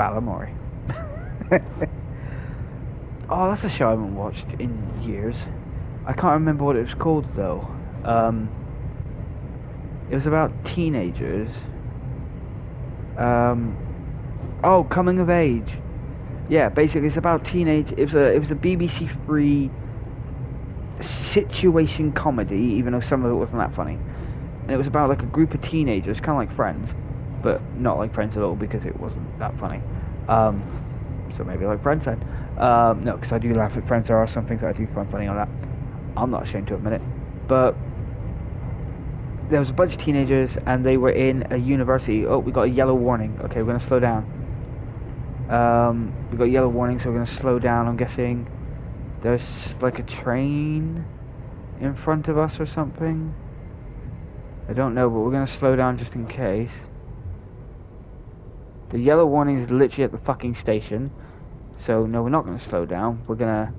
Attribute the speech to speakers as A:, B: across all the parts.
A: Balamory. Oh, that's a show I haven't watched in years. I can't remember what it was called though. It was about teenagers. Oh, coming of age. Yeah, basically it's about teenage. It was a BBC Three situation comedy, even though some of it wasn't that funny. And it was about like a group of teenagers, kind of like Friends, but not like Friends at all because it wasn't that funny. So maybe like Friends then. No, because I do laugh at Friends. There are some things that I do find funny on that. I'm not ashamed to admit it. But there was a bunch of teenagers and they were in a university. Oh, we got a yellow warning. Okay, we're going to slow down. We got a yellow warning, so we're going to slow down. I'm guessing there's like a train in front of us or something. I don't know, but we're going to slow down just in case. The yellow warning is literally at the fucking station. So, no, we're not going to slow down. We're going to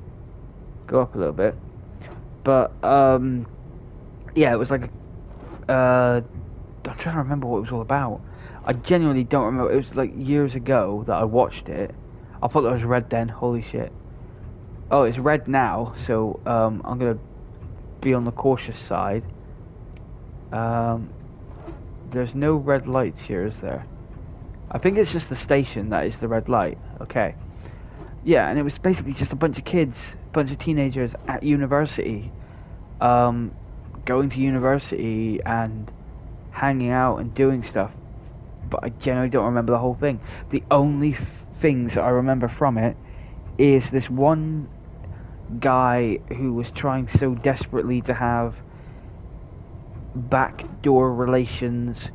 A: go up a little bit. But, yeah, it was like I'm trying to remember what it was all about. I genuinely don't remember. It was like years ago that I watched it. I thought it was red then. Holy shit. Oh, it's red now. So, I'm going to be on the cautious side. There's no red lights here, is there? I think it's just the station that is the red light. Okay. Yeah, and it was basically just a bunch of kids, a bunch of teenagers at university, going to university and hanging out and doing stuff. But I generally don't remember the whole thing. The only things I remember from it is this one guy who was trying so desperately to have backdoor relations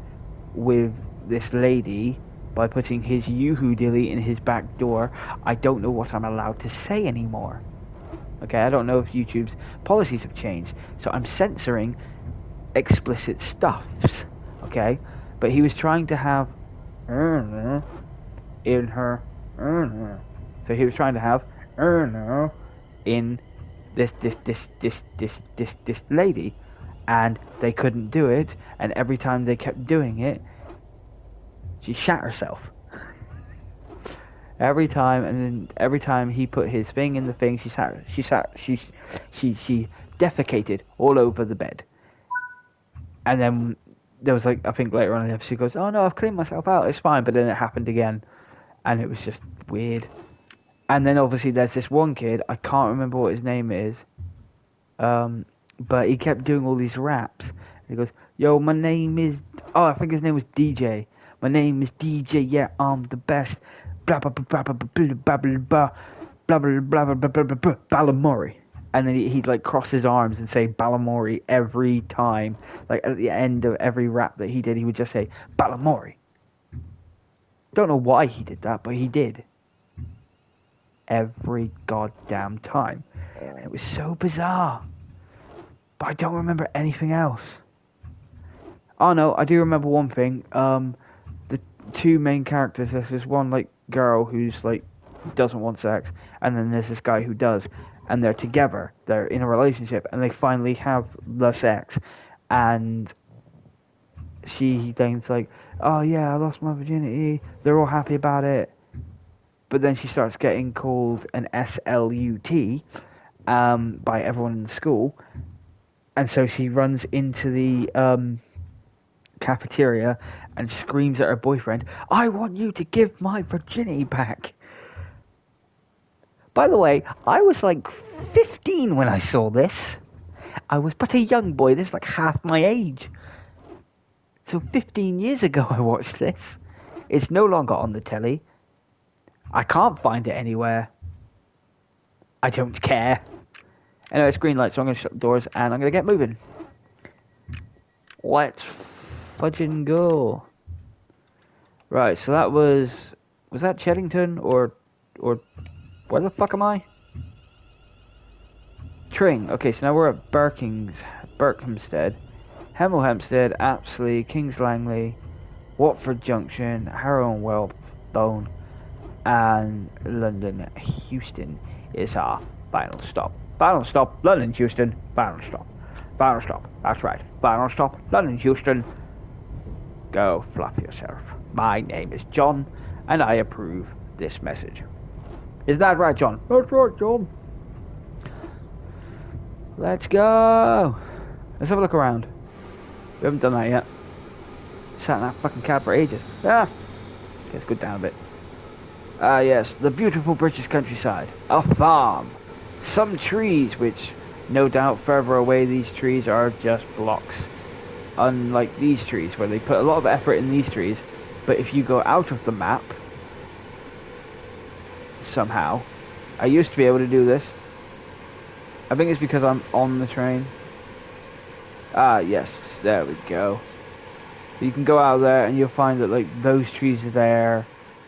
A: with this lady by putting his yoo-hoo dilly in his back door. I don't know what I'm allowed to say anymore. Okay, I don't know if YouTube's policies have changed, so I'm censoring explicit stuffs. Okay, but he was trying to have in her so he was trying to have in this lady, and they couldn't do it, and every time they kept doing it, she shat herself. Every time, and then every time he put his thing in the thing, she defecated all over the bed. And then there was like, I think later on in the episode, she goes, "Oh no, I've cleaned myself out, it's fine." But then it happened again, and it was just weird. And then obviously there's this one kid, I can't remember what his name is, but he kept doing all these raps. And he goes, "Yo, my name is," oh, I think his name was DJ. "My name is DJ, yeah, I'm the best. Blah blah blah blah blah blah blah blah blah blah blah blah blah blah blah Balamory." And then he'd like cross his arms and say Balamory every time. Like at the end of every rap that he did, he would just say Balamory. Don't know why he did that, but he did. Every goddamn time. And it was so bizarre. But I don't remember anything else. Oh no, I do remember one thing. The two main characters, there's this one like girl who's like doesn't want sex, and then there's this guy who does, and they're together, they're in a relationship, and they finally have the sex, and she thinks like, "Oh yeah, I lost my virginity." They're all happy about it, but then she starts getting called an SLUT by everyone in the school, and so she runs into the cafeteria and screams at her boyfriend, "I want you to give my virginity back." By the way, I was like 15 when I saw this. I was but a young boy. This is like half my age. So 15 years ago I watched this. It's no longer on the telly. I can't find it anywhere. I don't care. Anyway, it's green light, so I'm going to shut the doors and I'm going to get moving. Let's fudging go. Right, so that was that Cheddington or where the fuck am I? Tring. Okay, so now we're at Berkhamsted, Hemel Hempstead, Apsley, Kings Langley, Watford Junction, Harrow and Wellbone, and London Euston is our final stop. Final stop, London Euston. Final stop. Final stop. That's right. Final stop, London Euston. Go flap yourself. My name is John, and I approve this message. Is that right, John? That's right, John. Let's go. Let's have a look around. We haven't done that yet. Sat in that fucking cab for ages. Ah! Let's go down a bit. Ah, yes. The beautiful British countryside. A farm. Some trees, which no doubt further away these trees are just blocks. Unlike these trees, where they put a lot of effort in these trees. But if you go out of the map, somehow, I used to be able to do this. I think it's because I'm on the train. Ah, yes. There we go. You can go out there and you'll find that, like, those trees are there.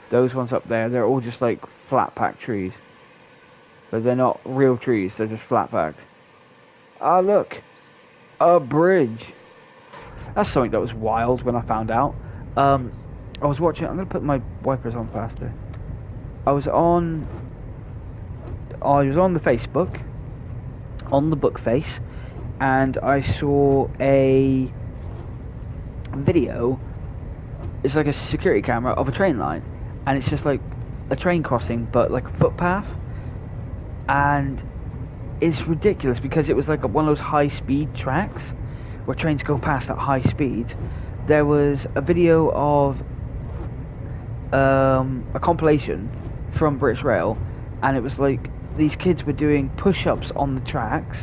A: Those ones up there, they're all just, like, flat-packed trees. But they're not real trees, they're just flat-packed. Ah, look. A bridge. That's something that was wild when I found out. I was watching... I'm going to put my wipers on faster. I was on the Facebook, on the book face, and I saw a video. It's like a security camera of a train line, and it's just like a train crossing, but like a footpath, and it's ridiculous because it was like one of those high-speed tracks where trains go past at high speeds. There was a video of a compilation from British Rail, and it was like these kids were doing push-ups on the tracks.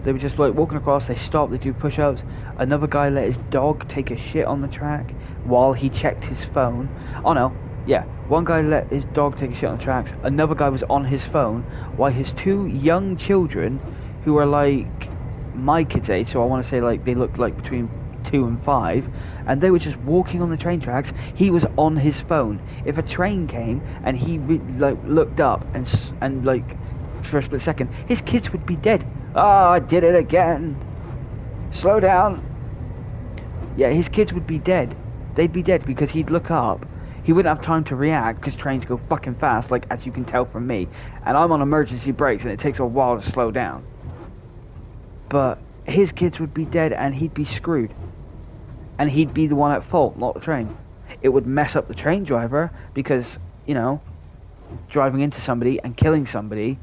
A: They were just like walking across, they stopped, they do push-ups. Another guy let his dog take a shit on the track while he checked his phone. Oh no, yeah, one guy let his dog take a shit on the tracks. Another guy was on his phone while his two young children, who are like my kids' age, so I want to say like they looked like between 2 and 5, and they were just walking on the train tracks. He was on his phone. If a train came and he looked up and like for a split second, his kids would be dead. Oh, I did it again. Slow down. Yeah, his kids would be dead. They'd be dead because he'd look up. He wouldn't have time to react because trains go fucking fast, like as you can tell from me. And I'm on emergency brakes and it takes a while to slow down. But his kids would be dead and he'd be screwed. And he'd be the one at fault, not the train. It would mess up the train driver because, you know, driving into somebody and killing somebody,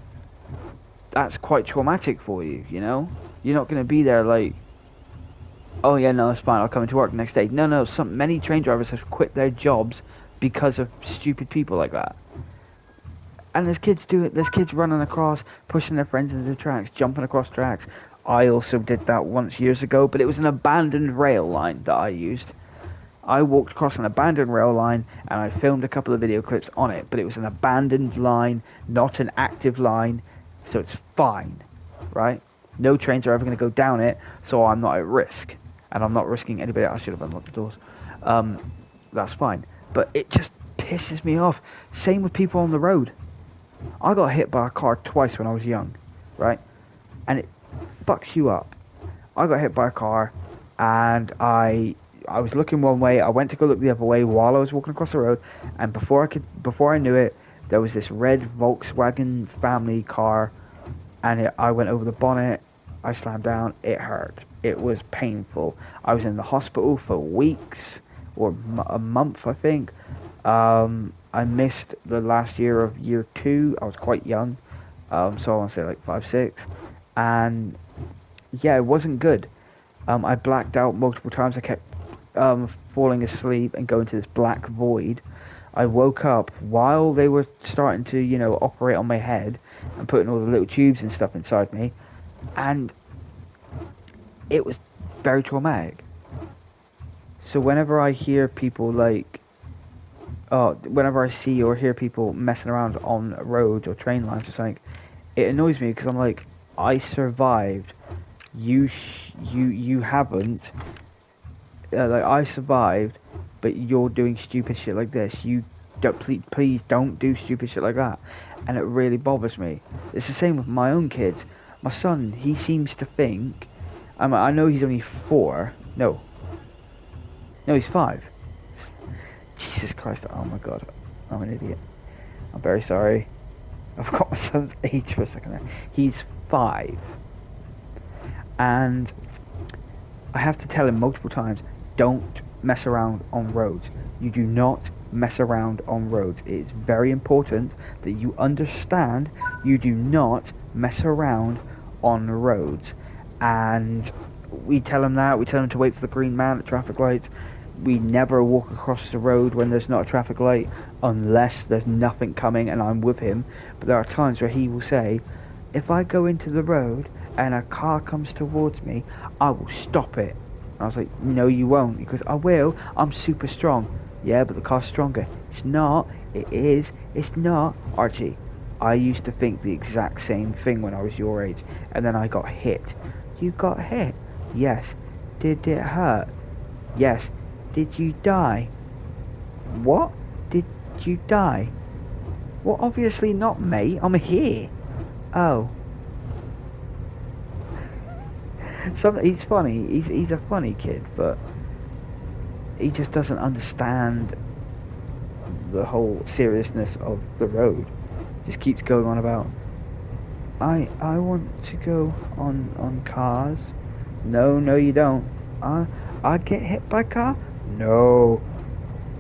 A: that's quite traumatic for you, you know? You're not going to be there like, oh yeah, no, it's fine, I'll come into work the next day. No, many train drivers have quit their jobs because of stupid people like that. And there's kids do it. There's kids running across, pushing their friends into the tracks, jumping across tracks. I also did that once years ago, but it was an abandoned rail line that I used. I walked across an abandoned rail line and I filmed a couple of video clips on it, but it was an abandoned line, not an active line, so it's fine, right? No trains are ever going to go down it, so I'm not at risk, and I'm not risking anybody. I should have unlocked the doors. That's fine, but it just pisses me off. Same with people on the road. I got hit by a car twice when I was young, right? And it fucks you up. I got hit by a car, and I was looking one way. I went to go look the other way while I was walking across the road, and before I knew it, there was this red Volkswagen family car, and I went over the bonnet. I slammed down. It hurt. It was painful. I was in the hospital for weeks, or a month, I think. I missed the last year of year 2. I was quite young, so I want to say like 5, 6, and yeah, it wasn't good. I blacked out multiple times. I kept falling asleep and going to this black void. I woke up while they were starting to, you know, operate on my head and putting all the little tubes and stuff inside me, and it was very traumatic. So whenever I hear people like, whenever I see or hear people messing around on roads or train lines or something, it annoys me because I'm like, I survived. You haven't. Like, I survived, but you're doing stupid shit like this. You don't, please don't do stupid shit like that. And it really bothers me. It's the same with my own kids. My son, he seems to think, I know he's only 4. No, he's 5. Jesus Christ, oh my god, I'm an idiot. I'm very sorry. I forgot my son's age for a second there. He's 5. And I have to tell him multiple times, don't mess around on roads. You do not mess around on roads. It's very important that you understand you do not mess around on roads. And we tell him that. We tell him to wait for the green man at traffic lights. We never walk across the road when there's not a traffic light unless there's nothing coming and I'm with him. But there are times where he will say, if I go into the road and a car comes towards me, I will stop it. And I was like, no you won't. He goes, I will, I'm super strong. Yeah, but the car's stronger. It's not, it is, it's not. Archie, I used to think the exact same thing when I was your age, and then I got hit. You got hit? Yes. Did it hurt? Yes. Did you die? What? Did you die? Well, obviously not, mate. I'm here. Oh. He's funny. He's a funny kid, but he just doesn't understand the whole seriousness of the road. Just keeps going on about, I want to go on cars. No, you don't. I get hit by a car? No.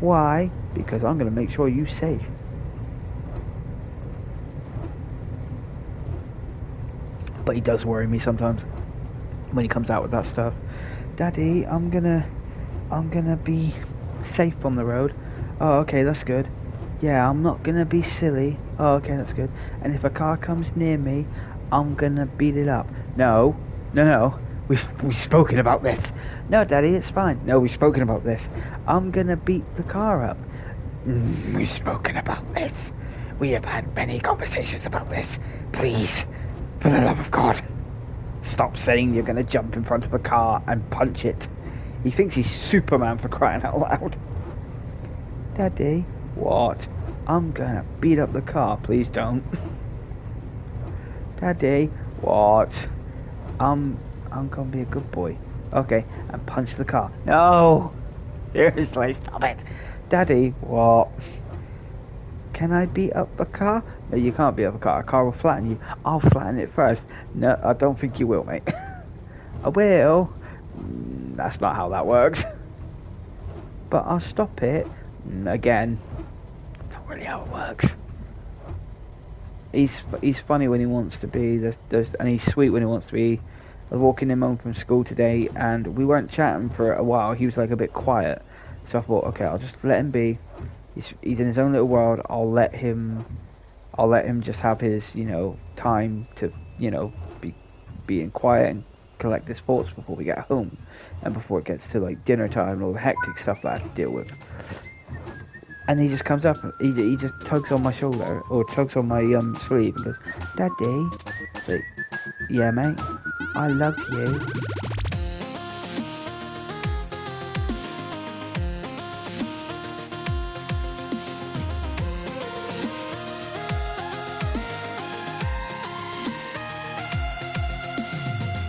A: Why? Because I'm going to make sure you're safe. But he does worry me sometimes when he comes out with that stuff. Daddy, I'm gonna be safe on the road. Oh, okay, that's good. Yeah, I'm not gonna be silly. Oh, okay, that's good. And if a car comes near me, I'm gonna beat it up. No. We've spoken about this. No, Daddy, it's fine. No, we've spoken about this. I'm gonna beat the car up. We've spoken about this. We have had many conversations about this. Please, for the love of God, stop saying you're gonna jump in front of a car and punch it. He thinks he's Superman, for crying out loud. Daddy, what? I'm gonna beat up the car. Please don't. Daddy, what? I'm gonna be a good boy. Okay, and punch the car. No! Seriously, stop it. Daddy, what? Can I beat up a car? No, you can't beat up a car. A car will flatten you. I'll flatten it first. No, I don't think you will, mate. I will. That's not how that works. But I'll stop it. Again, not really how it works. He's funny when he wants to be. And he's sweet when he wants to be. I was walking him home from school today, and we weren't chatting for a while. He was like a bit quiet, so I thought, okay, I'll just let him be. He's in his own little world. I'll let him just have his, time to, being quiet and collect his thoughts before we get home, and before it gets to like dinner time and all the hectic stuff that I have to deal with. And he just comes up, he just tugs on my shoulder, or tugs on my sleeve and goes, Daddy. Like, yeah mate, I love you.